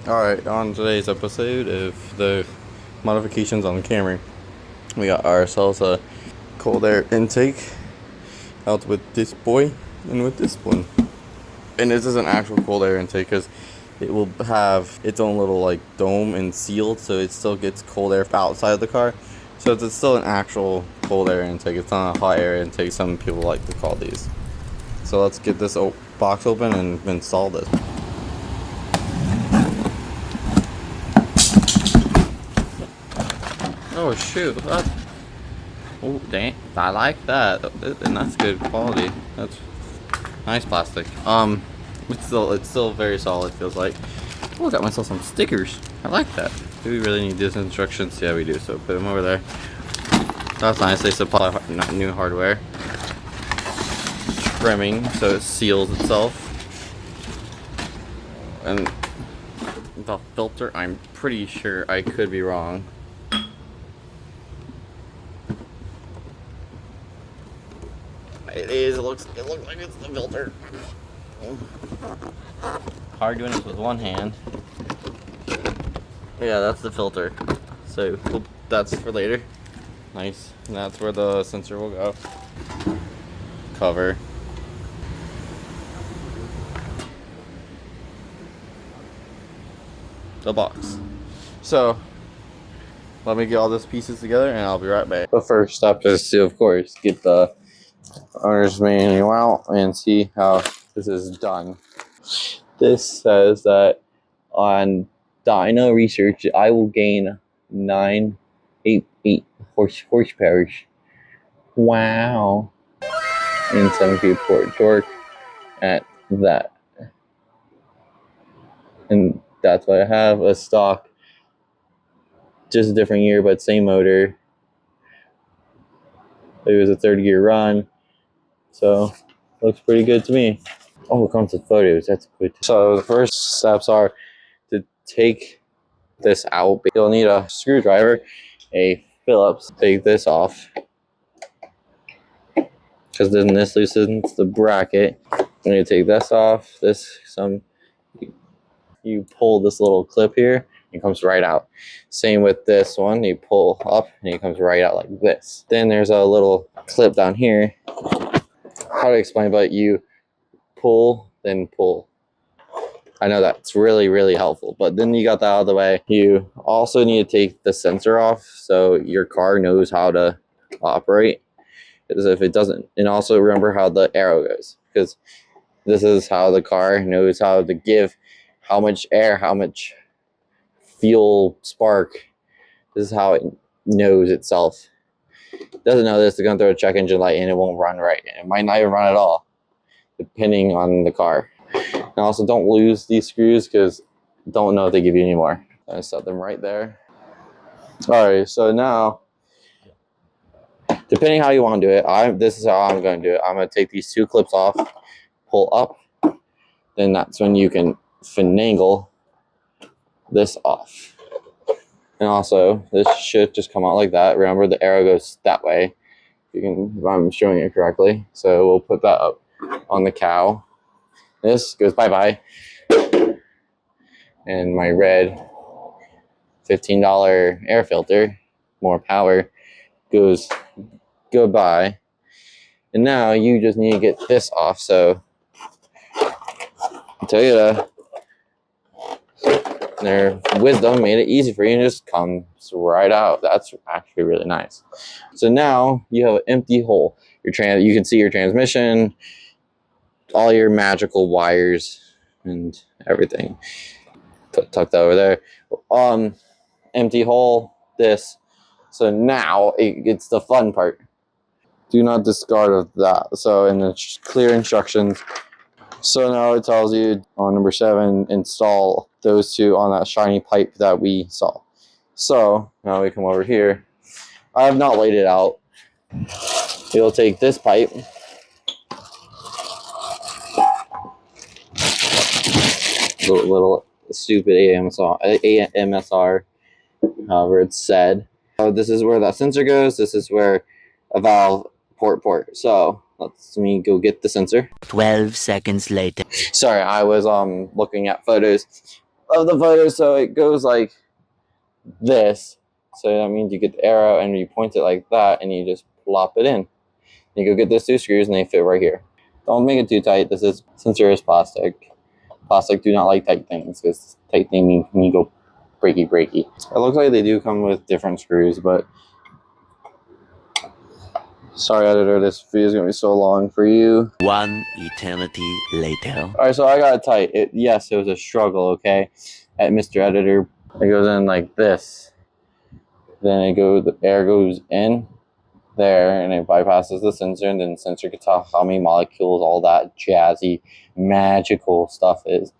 Alright, on today's episode of the modifications on the Camry, we got ourselves a cold air intake out with this boy and with this one. And this is an actual cold air intake because it will have its own little like dome and sealed, so it still gets cold air outside of the car. So it's still an actual cold air intake. It's not a hot air intake, some people like to call these. So let's get this box open and install this. Oh shoot, oh dang, I like that, and that's good quality. That's nice plastic. It's still very solid, feels like. Oh, I got myself some stickers. I like that. Do we really need these instructions? Yeah, we do, so put them over there. That's nice, they supply new hardware. Trimming, so it seals itself. And the filter, I'm pretty sure, I could be wrong. It is. It looks like it's the filter. Hard doing this with one hand. Yeah, that's the filter. So that's for later. Nice. And that's where the sensor will go. Cover. The box. So let me get all these pieces together and I'll be right back. The first step is to, of course, get the owner's manual out and see how this is done. This says that on dyno research, I will gain 988 horsepower. Wow. And 7 feet torque at that. And that's what I have, a stock, just a different year, but same motor. It was a 3rd-gear run. So, looks pretty good to me. Oh, it comes with photos. That's good. So, the first steps are to take this out. You'll need a screwdriver, a Phillips. Take this off, because then this loosens the bracket. I'm going to take this off. You pull this little clip here, it comes right out. Same with this one. You pull up, and it comes right out like this. Then there's a little clip down here. How to explain, but you pull, then pull. I know that's really, really helpful, but then you got that out of the way. You also need to take the sensor off so your car knows how to operate. Because if it doesn't, and also remember how the arrow goes, because this is how the car knows how to give how much air, how much fuel, spark. This is how it knows itself. It doesn't know this, it's going to throw a check engine light and it won't run right. It might not even run at all, depending on the car. And also don't lose these screws because don't know if they give you any more. I set them right there. Alright, so now, depending how you want to do it, this is how I'm going to do it. I'm going to take these 2 clips off, pull up, then that's when you can finagle this off. And also, this should just come out like that. Remember, the arrow goes that way. If I'm showing it correctly. So we'll put that up on the cow. This goes bye-bye. And my red $15 air filter, more power, goes goodbye. And now you just need to get this off. So Toyota, their wisdom made it easy for you and just comes right out. That's actually really nice. So now you have an empty hole. You can see your transmission, all your magical wires and everything. Tuck that over there. Empty hole, this. So now it's the fun part. Do not discard of that. So in the clear instructions, so now it tells you on number 7, install those 2 on that shiny pipe that we saw. So now we come over here. I have not laid it out. You'll take this pipe, little stupid AMSR, however it's said. So this is where that sensor goes. This is where a valve port. So let me go get the sensor. 12 seconds later. Sorry, I was looking at photos. of the photo. So it goes like this. So that means you get the arrow and you point it like that and you just plop it in. You go get those 2 screws and they fit right here. Don't make it too tight. This is, since there is plastic. Plastic do not like tight things because tight thing means you go breaky. It looks like they do come with different screws, but sorry editor, this video is gonna be so long for you. One eternity later. Alright, so I got it tight. Yes, it was a struggle, okay? At Mr. Editor. It goes in like this. Then the air goes in there and it bypasses the sensor, and then the sensor can tell how many molecules all that jazzy magical stuff is.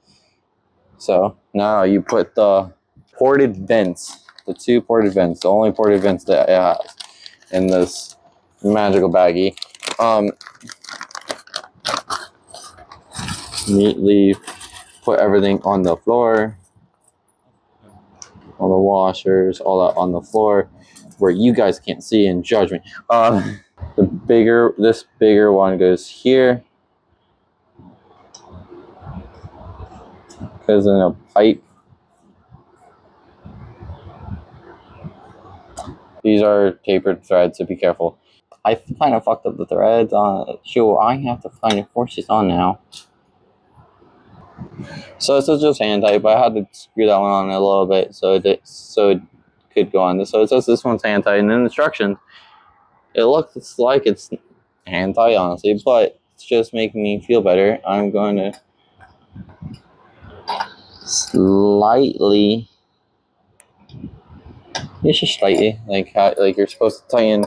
So now you put the ported vents, the 2 ported vents, the only ported vents that it has in this magical baggie. Neatly put everything on the floor, all the washers, all that on the floor where you guys can't see and judge me. This bigger one goes here, goes in a pipe. These are tapered threads, so be careful. I kind of fucked up the threads on. Sure, I have to kind of force this on now. So this is just hand tight, but I had to screw that one on a little bit so it could go on. So it says this one's hand tight, and in the instructions, it looks like it's hand tight, honestly, but it's just making me feel better. I'm going to slightly, it's just slightly, like you're supposed to tighten,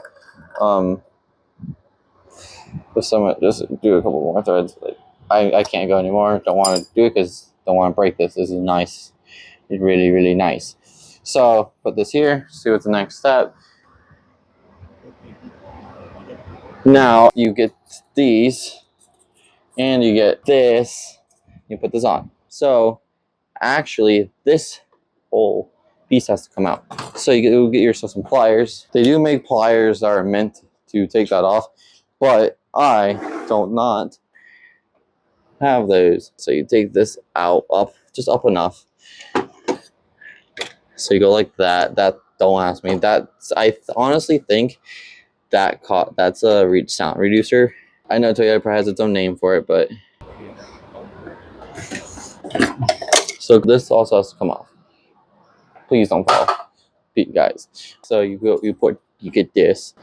with some, just do a couple more threads. Like I can't go anymore. Don't want to do it because don't want to break this. This is nice. It's really nice. So put this here. See what's the next step. Now you get these, and you get this. You put this on. So actually, this whole piece has to come out. So you get yourself some pliers. They do make pliers that are meant to take that off, but I don't not have those. So you take this out, just up enough. So you go like that. Don't ask me. I honestly think that's a sound reducer. I know Toyota has its own name for it, but so this also has to come off. Please don't fall, guys. So you get this.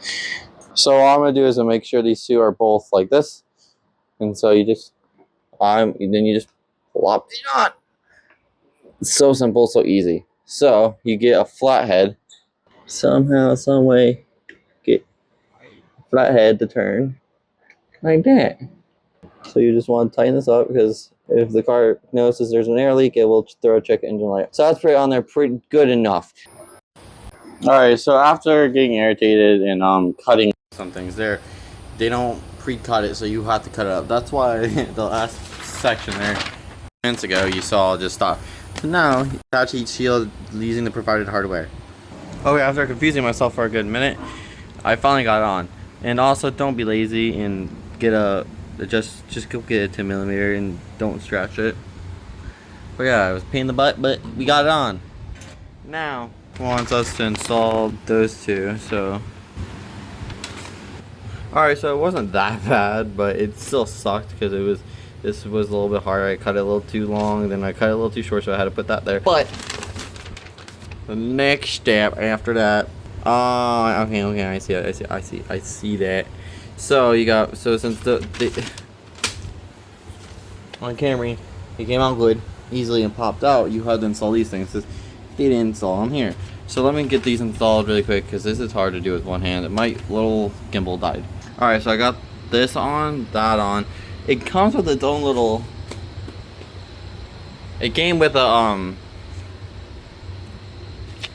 So all I'm gonna do is make sure these 2 are both like this, and so then you just plop it on. It's so simple, so easy. So you get a flathead. Somehow, some way, get a flathead to turn like that. So you just want to tighten this up because if the car notices there's an air leak, it will throw a check engine light. So that's pretty on there, pretty good enough. Alright, so after getting irritated and cutting some things there, they don't pre-cut it, so you have to cut it up. That's why the last section there, minutes ago, you saw just stop. So now, attach each shield using the provided hardware. Okay, after confusing myself for a good minute, I finally got it on. And also, don't be lazy and get just go get a 10mm and don't stretch it. But yeah, it was a pain in the butt, but we got it on. Now, it wants us to install those 2, so. Alright, so it wasn't that bad, but it still sucked because this was a little bit harder. I cut it a little too long, then I cut it a little too short, so I had to put that there. But the next step after that, okay, I see that. So since on Camry, it came out good, easily and popped out, you had to install these things. They didn't install them here. So let me get these installed really quick because this is hard to do with one hand. My little gimbal died. Alright, so I got this on, that on. It comes with its own little. It came with a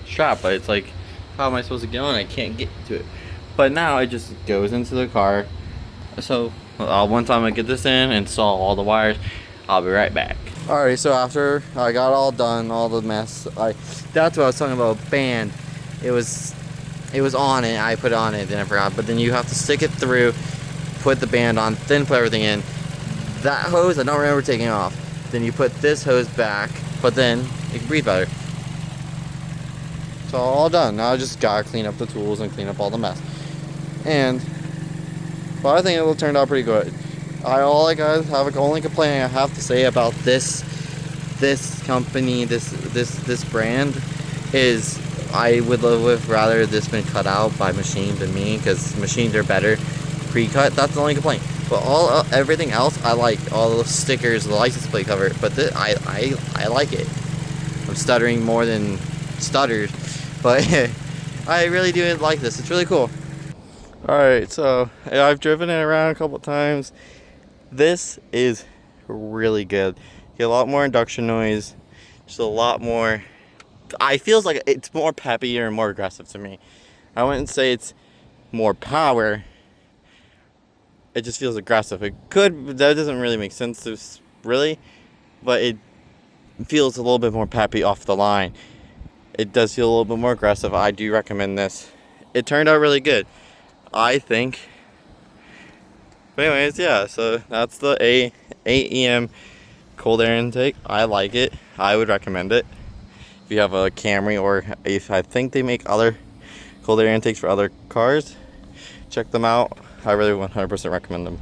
strap, but it's like, how am I supposed to get on? I can't get to it. But now it just goes into the car. So one time I get this in, install all the wires, I'll be right back. Alright, so after I got all done, all the mess, that's what I was talking about, band. It was on it, I put it on it, then I forgot. But then you have to stick it through, put the band on, then put everything in. That hose, I don't remember taking off. Then you put this hose back, but then it can breathe better. So all done. Now I just gotta clean up the tools and clean up all the mess. But I think it will turn out pretty good. Only complaint I have to say about this company, this brand, is I would rather this been cut out by machine than me, because machines are better pre-cut. That's the only complaint. But everything else I like. All the stickers, the license plate cover. But I like it. I'm stuttering more than stuttered, but I really do like this. It's really cool. Alright, so I've driven it around a couple times. This is really good. You get a lot more induction noise. Just a lot more. I feels like it's more peppier and more aggressive to me. I wouldn't say it's more power. It just feels aggressive. It could. That doesn't really make sense, really, but it feels a little bit more peppy off the line. It does feel a little bit more aggressive. I do recommend this. It turned out really good, I think. But anyways, yeah, so that's the AEM cold air intake. I like it. I would recommend it. If you have a Camry, or if I think they make other cold air intakes for other cars, check them out. I really 100% recommend them.